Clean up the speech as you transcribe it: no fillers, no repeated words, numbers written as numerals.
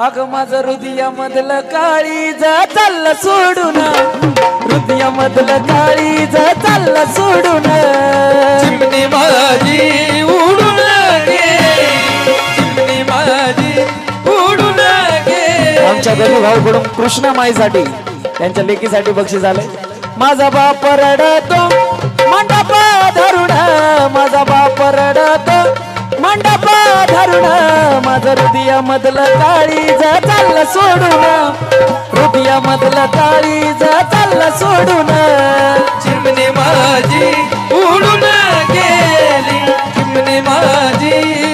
अग माझं हृदयामधलं काळीज चाललं सोडून, हृदयामधलं काळीज चाललं सोडून, चिमणी माझी उडून गेली, चिमणी माझी उडून गेली। आमच्या गरीब भाऊकडून कृष्णामाईसाठी त्यांच्या लेकीसाठी बक्षीस आलंय। माझा बाप रडतो मंडप धरून, माझा बाप रडतो मंडप धरून, माझं हृदयामधलं काळीज चाललं सोडून, हृदयामधलं काळीज चाललं सोडून, चिमणी माझी उडून गेली, चिमणी माझी